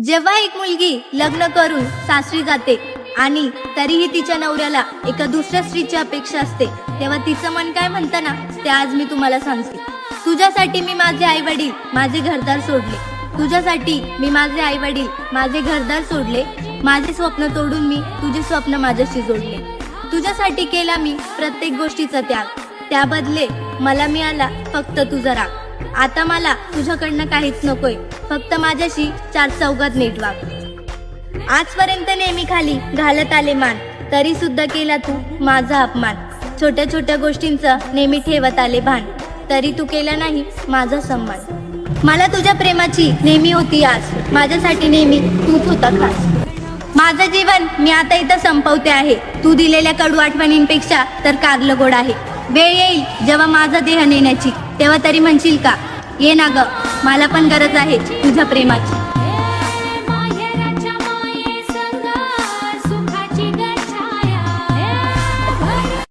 जेव्हा एक मुलगी लग्न करून सासरी जाते आणि तरीही तिच्या नवऱ्याला एका दुसऱ्या स्त्रीची अपेक्षा असते, तेव्हा तिचं मन काय म्हणतं ना, ते आज मी तुम्हाला सांगते. तुझ्यासाठी मी माझे आई वडील, माझे घरदार सोडले. तुझ्यासाठी मी माझे आई वडील, माझे घरदार सोडले. माझे स्वप्न तोडून मी तुझे स्वप्न माझ्याशी जोडले. तुझ्यासाठी केला मी प्रत्येक गोष्टीचा त्याग. त्याबदले मला मिळाला फक्त तुझा राग. आता मला तुझ्याकडनं काहीच नकोय, फक्त माझ्याशी चार चौघात नीट वाग. आजपर्यंत नेहमी खाली घालत आले मान, तरी सुद्धा केला तू माझा अपमान. छोट्या छोट्या गोष्टींचं नेहमी ठेवत आले भान, तरी तू केला नाही माझा सन्मान. मला तुझ्या प्रेमाची नेहमी होती आस, माझ्यासाठी नेहमी तूच होता खास. माझं जीवन मी आता इथं संपवते आहे. तू दिलेल्या कडू आठवणींपेक्षा तर कारलं गोड आहे. वेळ येईल जेव्हा माझा देह नेण्याची, तेव्हा तरी म्हणशील का, ये ना ग, मला पण गरज आहे तुझ्या प्रेमाची.